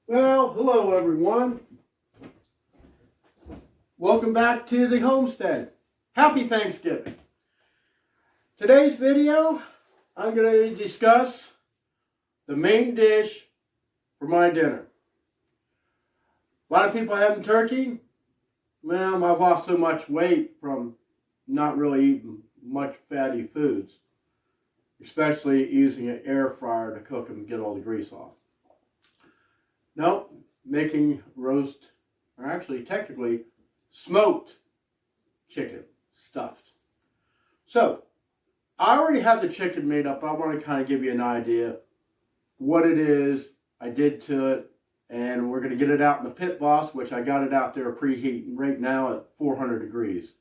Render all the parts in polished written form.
Well, hello everyone. Welcome back to the homestead. Happy Thanksgiving. Today's video, I'm going to discuss the main dish for my dinner. A lot of people having turkey. Well, I've lost so much weight from not really eating much fatty foods, especially using an air fryer to cook them and get all the grease off. Nope, making roast, or actually technically smoked chicken stuffed. So, I already have the chicken made up. I want to kind of give you an idea what it is I did to it, and we're going to get it out in the pit boss, which I got it out there preheating right now at 400 degrees.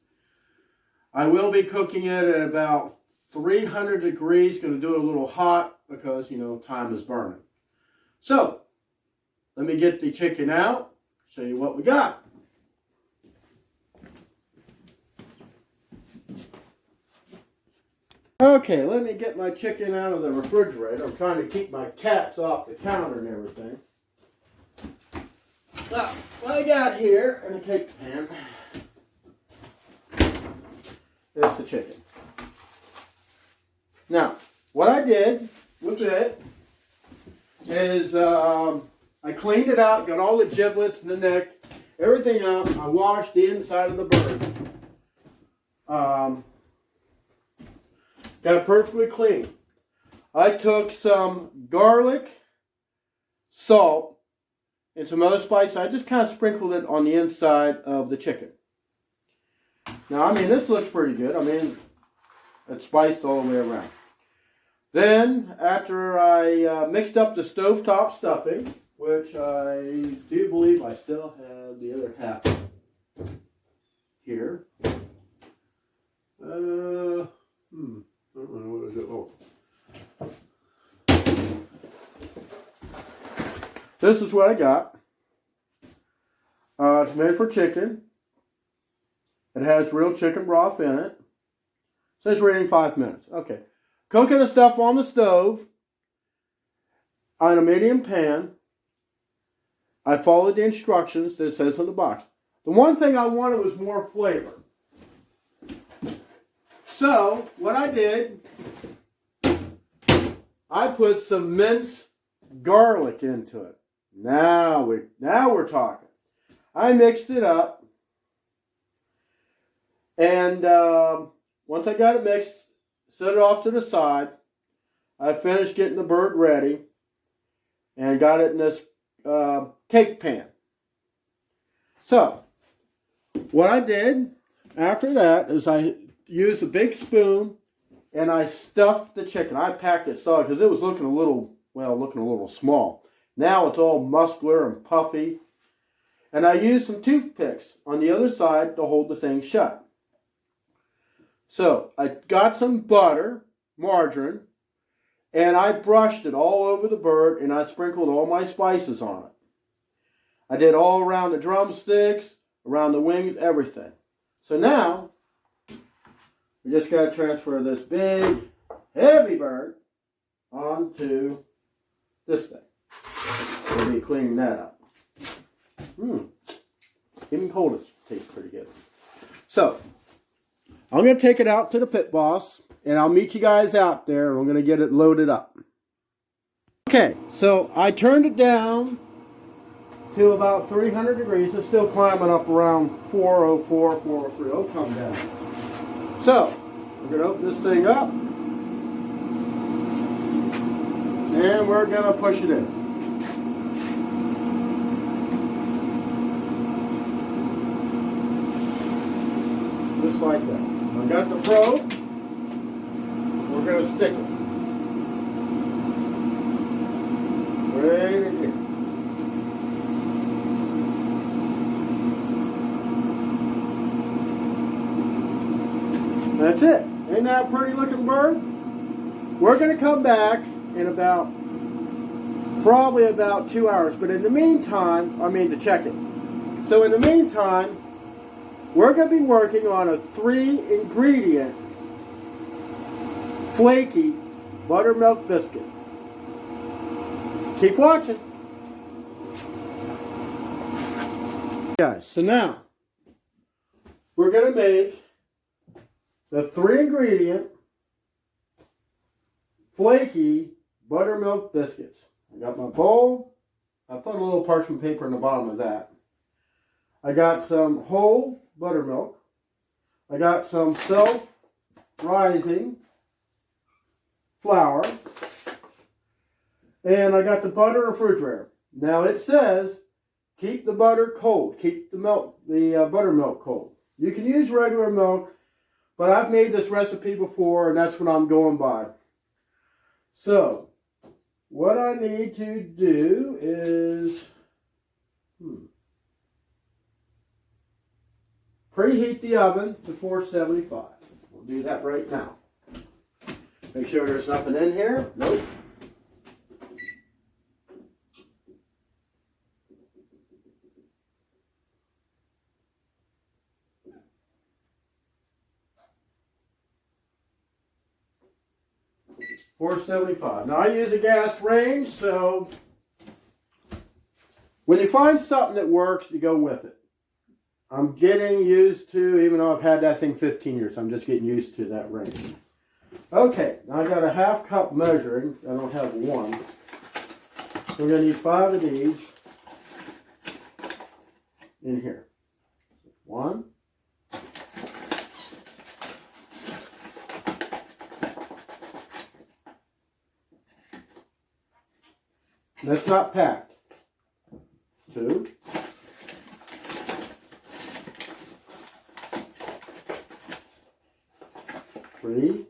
I will be cooking it at about 300 degrees, going to do it a little hot because, time is burning. So, let me get the chicken out, show you what we got. Okay, let me get my chicken out of the refrigerator. I'm trying to keep my cats off the counter and everything. So, what I got here in a cake pan is the chicken. Now, what I did with it is I cleaned it out, got all the giblets and the neck, everything out. I washed the inside of the bird. Got it perfectly clean. I took some garlic, salt, and some other spices. I just kind of sprinkled it on the inside of the chicken. Now, this looks pretty good. It's spiced all the way around. Then, after I mixed up the stovetop stuffing, which I do believe I still have the other half here. I don't know what is it. This is what I got. It's made for chicken. It has real chicken broth in it. It says waiting 5 minutes. Okay. Cooking the stuff on the stove on a medium pan. I followed the instructions that it says on the box. The one thing I wanted was more flavor. So, what I did, I put some minced garlic into it. Now we're talking. I mixed it up. And once I got it mixed, set it off to the side. I finished getting the bird ready and got it in this cake pan. So, what I did after that is I used a big spoon and I stuffed the chicken. I packed it solid because it was looking a little small. Now it's all muscular and puffy. And I used some toothpicks on the other side to hold the thing shut. So, I got some butter, margarine, and I brushed it all over the bird and I sprinkled all my spices on it. I did all around the drumsticks, around the wings, everything. So now, we just got to transfer this big, heavy bird onto this thing. We'll be cleaning that up. Even cold it tastes pretty good. So, I'm going to take it out to the pit boss, and I'll meet you guys out there, and we're going to get it loaded up. Okay, so I turned it down to about 300 degrees. It's still climbing up around 404, 403. It'll come down. So, we're going to open this thing up, and we're going to push it in. Just like that. I got the probe. We're going to stick it right in here. That's it. Ain't that a pretty looking bird? We're going to come back in probably about 2 hours. But in the meantime, to check it. So in the meantime, we're going to be working on a 3-ingredient flaky buttermilk biscuit. Keep watching. Guys, so now we're going to make the 3-ingredient flaky buttermilk biscuits. I got my bowl. I put a little parchment paper in the bottom of that. I got some whole buttermilk. I got some self-rising flour. And I got the butter in the refrigerator. Now it says keep the butter cold. Keep the buttermilk cold. You can use regular milk, but I've made this recipe before and that's what I'm going by. So, what I need to do is preheat the oven to 475. We'll do that right now. Make sure there's nothing in here. Nope. $475. Now I use a gas range, so when you find something that works, you go with it. I'm getting used to, even though I've had that thing 15 years, I'm just getting used to that range. Okay, now I got a 1/2 cup measuring. I don't have one. So we're going to need 5 of these in here. 1. That's not packed. 2. 3.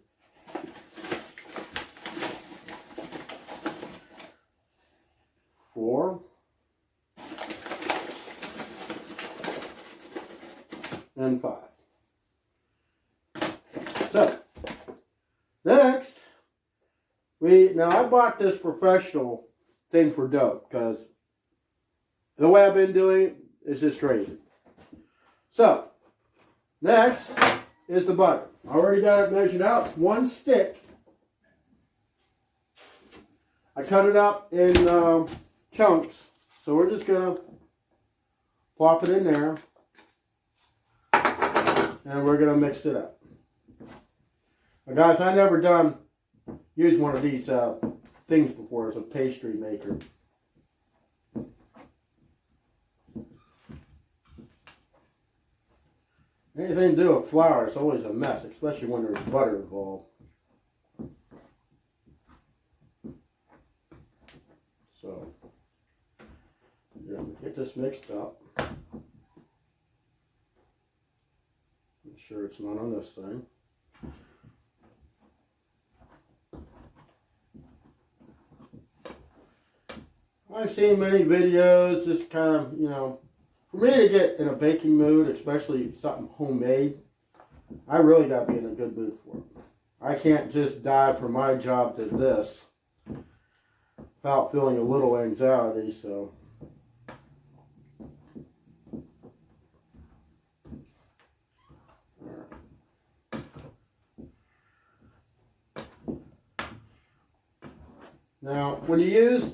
4. And 5. So, next, now I bought this professional thing for dough because the way I've been doing it is just crazy. So, next is the butter. I already got it measured out. It's 1 stick. I cut it up in chunks. So we're just going to plop it in there. And we're going to mix it up. Now guys, I never used one of these things before as a pastry maker. Anything to do with flour is always a mess, especially when there's butter involved. So, yeah, get this mixed up. Make sure it's not on this thing. I've seen many videos, just kind of, for me to get in a baking mood, especially something homemade, I really got to be in a good mood for it. I can't just dive from my job to this without feeling a little anxiety, so.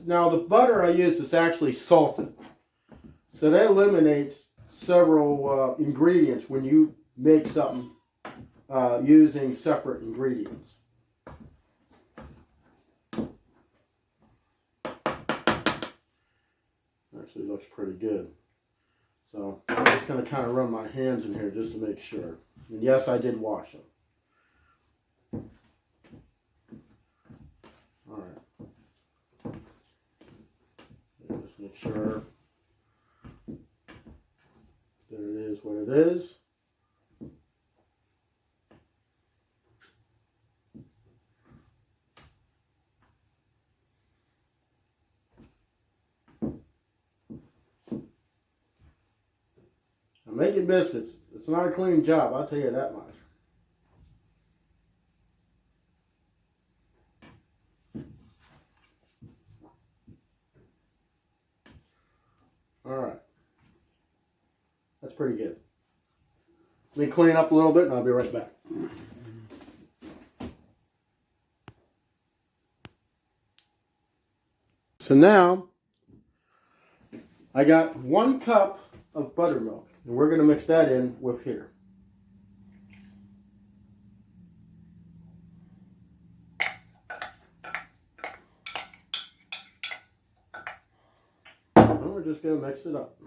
Now, the butter I use is actually salted. So that eliminates several ingredients when you make something using separate ingredients. Actually looks pretty good. So I'm just going to kind of run my hands in here just to make sure. And yes, I did wash them. All right. Just make sure that it is what it is. I'm making biscuits. It's not a clean job, I'll tell you that much. Alright. That's pretty good. Let me clean up a little bit and I'll be right back. So now, I got 1 cup of buttermilk. And we're going to mix that in with here. And we're just going to mix it up.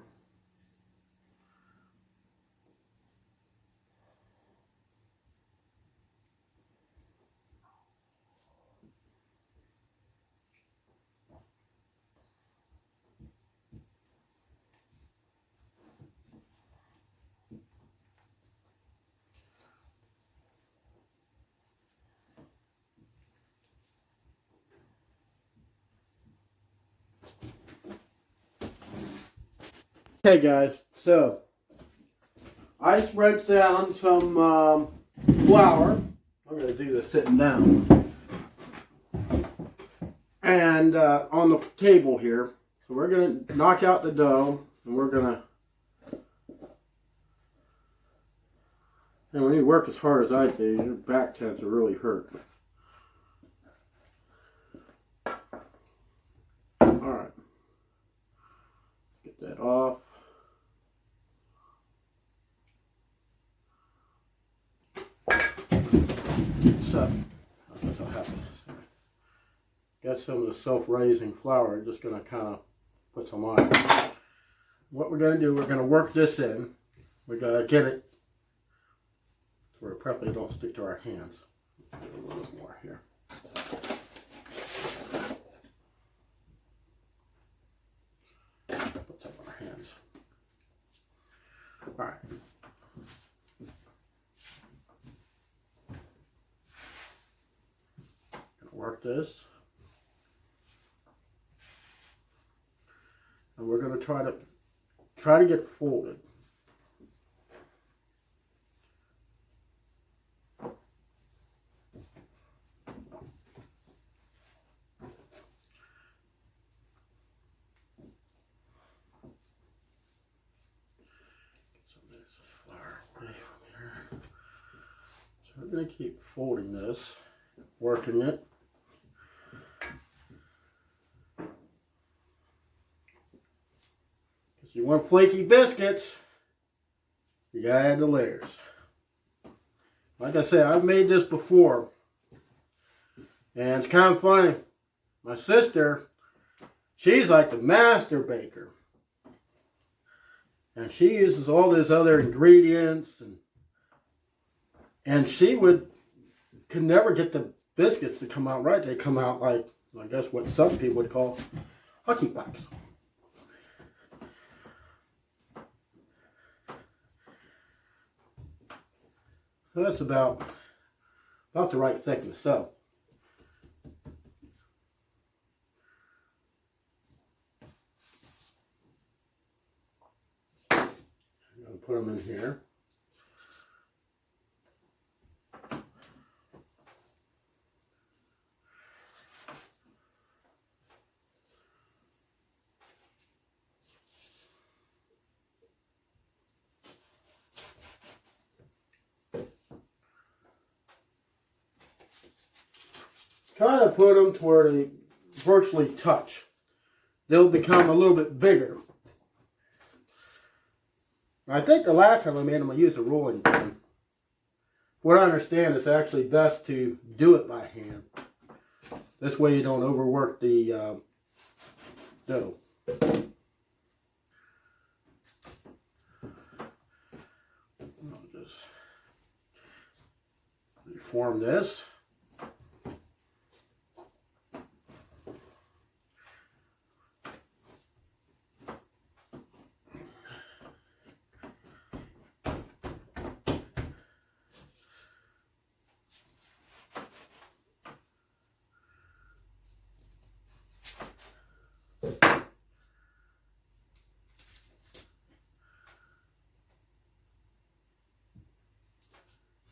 Okay guys, so I spread down some flour. I'm going to do this sitting down. And on the table here. So we're going to knock out the dough, and we're going to, and when you work as hard as I do, your back tends to really hurt. Alright, get that off. So, I guess I'll have to got some of the self-raising flour. Just going to kind of put some on. What we're going to do, we're going to work this in. We're going to get it where it probably don't stick to our hands. A little more here. Put some on our hands. All right. Gonna work this. And we're going to try to get folded. Get some of this flour away from here. So we're going to keep folding this, working it. You want flaky biscuits, you gotta add the layers. Like I said, I've made this before, and it's kind of funny. My sister, she's like the master baker, and she uses all these other ingredients, and she could never get the biscuits to come out right. They come out like, I guess what some people would call hockey pucks. So that's about the right thickness. So I'm going to put them in here. Try to put them to where they virtually touch. They'll become a little bit bigger. I think the last time I made them, I used a rolling pin. What I understand, it's actually best to do it by hand. This way you don't overwork the dough. I'll just reform this.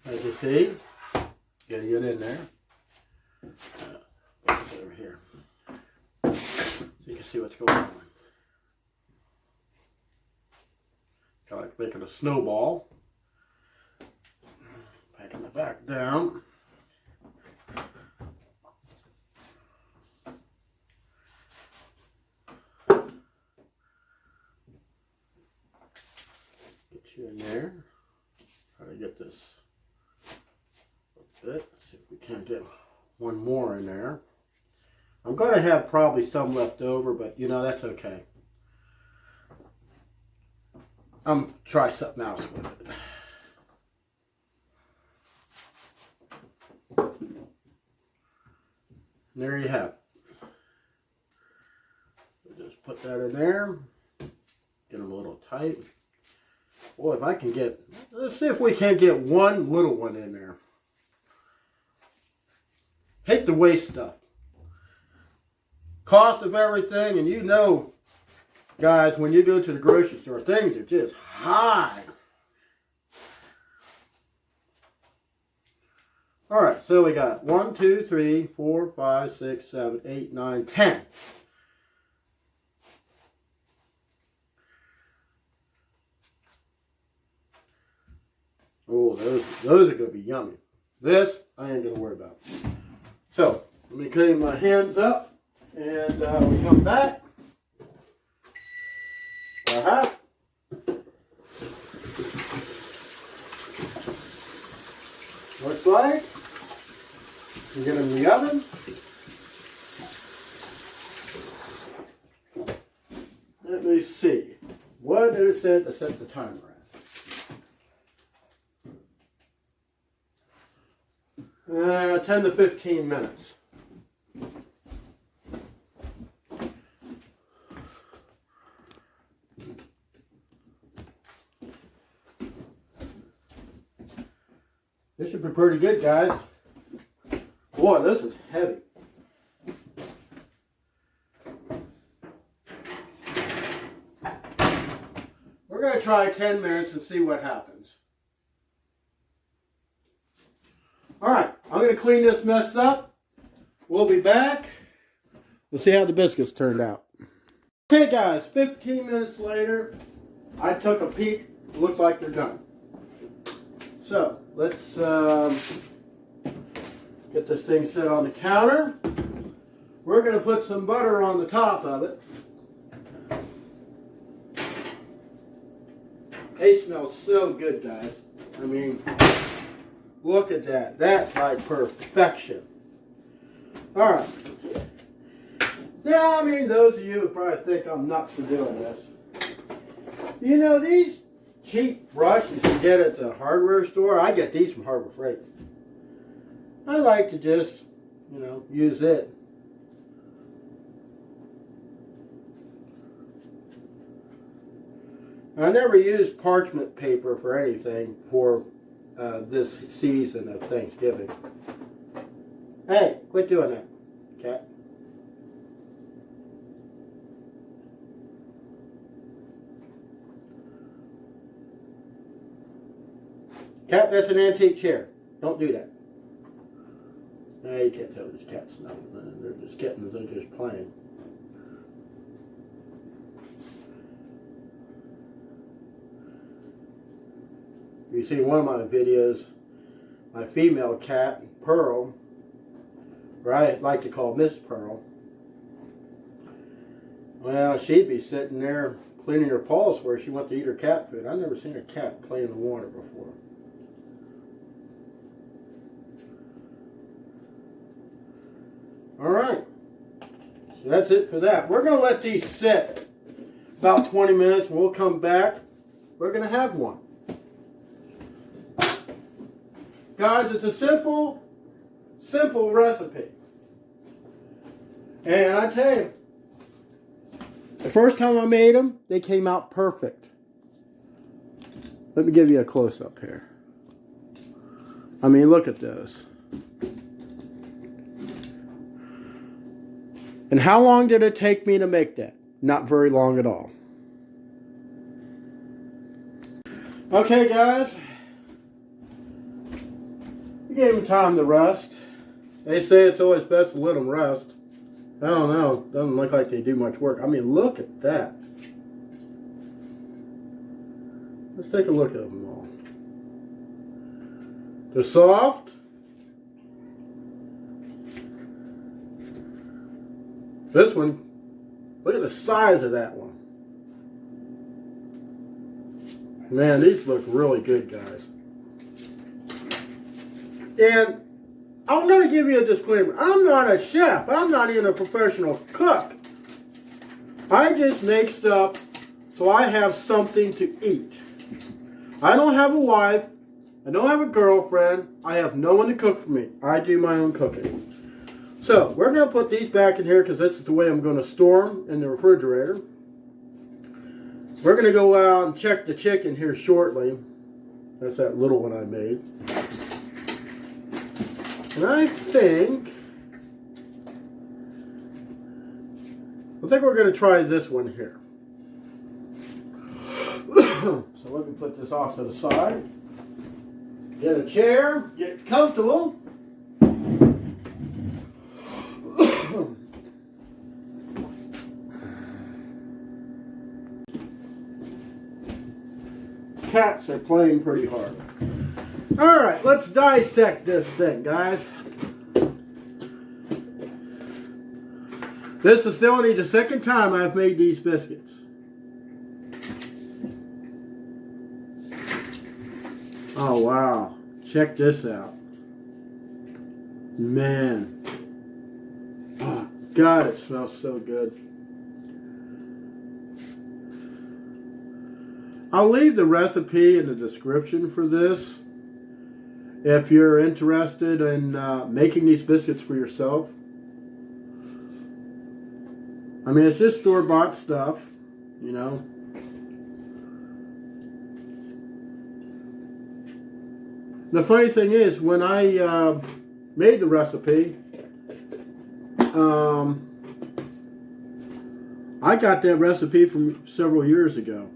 As you see, getting it in there. Over here, so you can see what's going on. Kind of like making a snowball. Packing it back down. you in there. Try to get this a bit. See if we can't get one more in there. I'm going to have probably some left over, but you know, that's okay. I'm going to try something else with it. And there you have it. We'll just put that in there. Get them a little tight. Boy, if I can get, let's see if we can't get one little one in there. Hate to waste stuff. Cost of everything, and you know, guys, when you go to the grocery store, things are just high. Alright, so we got 1, 2, 3, 4, 5, 6, 7, 8, 9, 10. Oh, those are going to be yummy. This, I ain't going to worry about. So, let me clean my hands up, and we come back. Looks like we get them in the oven. Let me see. What did it say to set the timer at? 10 to 15 minutes. This should be pretty good, guys. Boy, this is heavy. We're going to try 10 minutes and see what happens. Alright, I'm going to clean this mess up. We'll be back. We'll see how the biscuits turned out. Okay, guys, 15 minutes later, I took a peek. Looks like they're done. So, let's get this thing set on the counter. We're going to put some butter on the top of it. They smell so good, guys. I mean, look at that. That's like perfection. Alright. Now, I mean, those of you who probably think I'm nuts for doing this. You know, these cheap brushes you get at the hardware store, I get these from Harbor Freight. I like to just, you know, use it. I never use parchment paper for anything for this season of Thanksgiving. Hey, quit doing that, cat. Cat, that's an antique chair. Don't do that. No, you can't tell these cats nothing. They're just kittens. They're just playing. You see one of my videos, my female cat, Pearl, or I like to call Miss Pearl. Well, she'd be sitting there cleaning her paws where she went to eat her cat food. I've never seen a cat play in the water before. Alright, so that's it for that. We're going to let these sit about 20 minutes and we'll come back. We're going to have one. Guys, it's a simple recipe. And I tell you, the first time I made them, they came out perfect. Let me give you a close-up here. I mean, look at those. And how long did it take me to make that? Not very long at all. Okay, guys. We gave them time to rest. They say it's always best to let them rest. I don't know. Doesn't look like they do much work. I mean, look at that. Let's take a look at them all. They're soft. This one, look at the size of that one. Man, these look really good, guys. And I'm going to give you a disclaimer. I'm not a chef. I'm not even a professional cook. I just make stuff so I have something to eat. I don't have a wife. I don't have a girlfriend. I have no one to cook for me. I do my own cooking. So, we're going to put these back in here because this is the way I'm going to store them in the refrigerator. We're going to go out and check the chicken here shortly. That's that little one I made. And I think we're going to try this one here. So let me put this off to the side. Get a chair, get comfortable. Cats are playing pretty hard. Alright, let's dissect this thing, guys. This is only the second time I've made these biscuits. Oh wow, check this out. Man. Oh, God, it smells so good. I'll leave the recipe in the description for this if you're interested in making these biscuits for yourself. I mean, it's just store-bought stuff, you know. The funny thing is, when I made the recipe, I got that recipe from several years ago.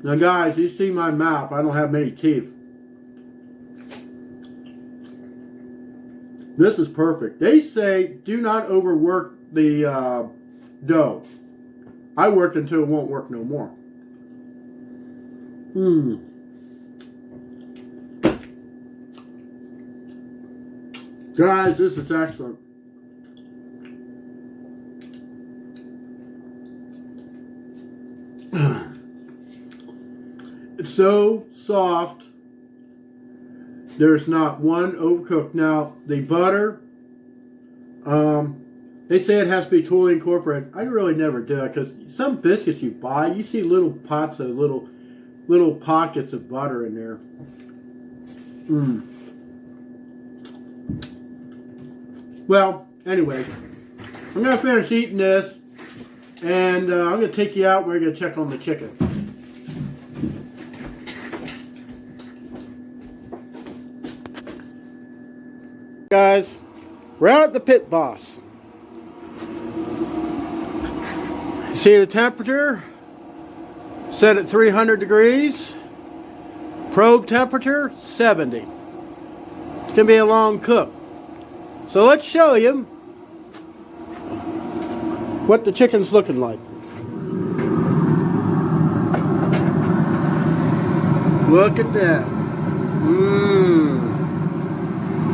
Now guys, you see my mouth. I don't have many teeth. This is perfect. They say do not overwork the dough. I work until it won't work no more. Guys, this is excellent. It's so soft. There's not one overcooked. Now, the butter, they say it has to be totally incorporated. I really never do it because some biscuits you buy, you see little pots of little pockets of butter in there. Well, anyway, I'm going to finish eating this, and I'm going to take you out. We're going to check on the chicken. Guys, we're out at the pit boss. See the temperature? Set at 300 degrees. Probe temperature, 70. It's going to be a long cook. So let's show you what the chicken's looking like. Look at that.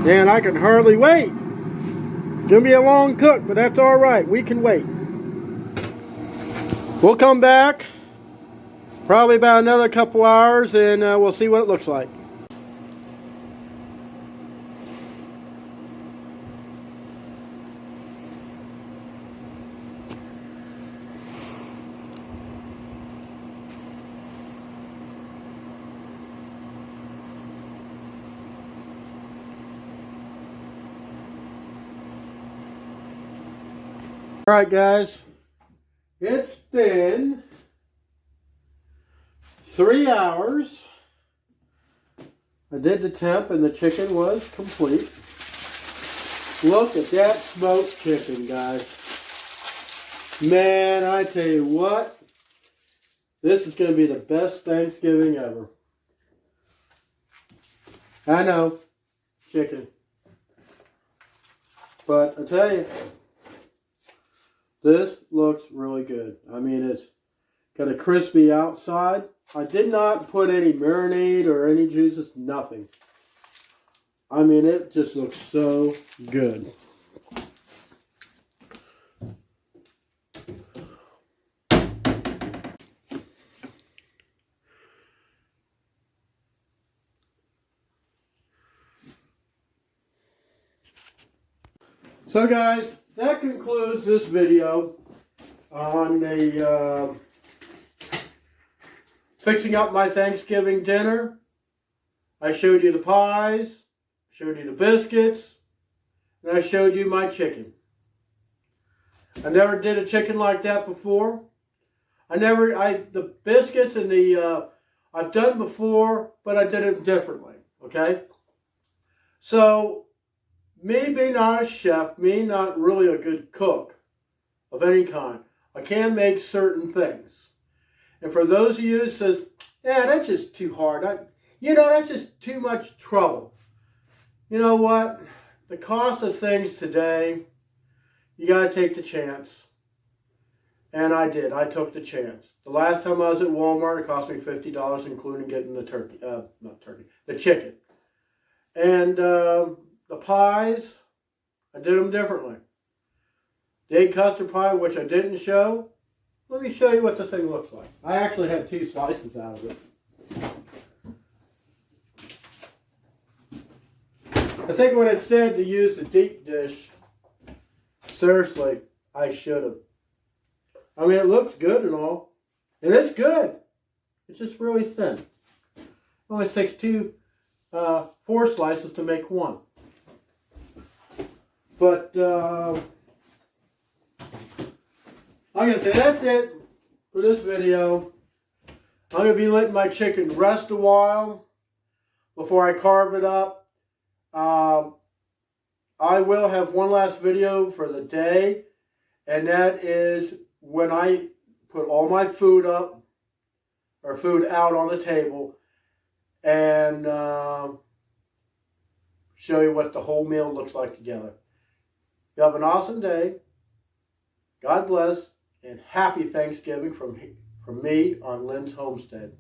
Man, I can hardly wait. It's going to be a long cook, but that's all right. We can wait. We'll come back probably about another couple hours, and we'll see what it looks like. Alright guys, it's been 3 hours. I did the temp and the chicken was complete. Look at that smoked chicken, guys. Man, I tell you what, this is going to be the best Thanksgiving ever. I know, chicken. But I tell you, this looks really good. I mean, it's got a crispy outside. I did not put any marinade or any juices, nothing. I mean, it just looks so good. So guys, that concludes this video on the fixing up my Thanksgiving dinner. I showed you the pies, showed you the biscuits, and I showed you my chicken. I never did a chicken like that before. The biscuits and the, I've done before, but I did it differently, okay? So, me being not a chef, me not really a good cook of any kind, I can make certain things. And for those of you who says, yeah, that's just too hard. That's just too much trouble. You know what? The cost of things today, you got to take the chance. And I did. I took the chance. The last time I was at Walmart, it cost me $50, including getting the chicken. And the pies, I did them differently. The egg custard pie, which I didn't show, let me show you what the thing looks like. I actually had 2 slices out of it. I think when it said to use the deep dish, seriously, I should have. I mean, it looks good and all. And it's good. It's just really thin. It only takes 4 slices to make one. But, like I said, that's it for this video. I'm going to be letting my chicken rest a while before I carve it up. I will have one last video for the day, and that is when I put all my food up, or food out on the table, and show you what the whole meal looks like together. You have an awesome day. God bless, and happy Thanksgiving from me on Lynn's Homestead.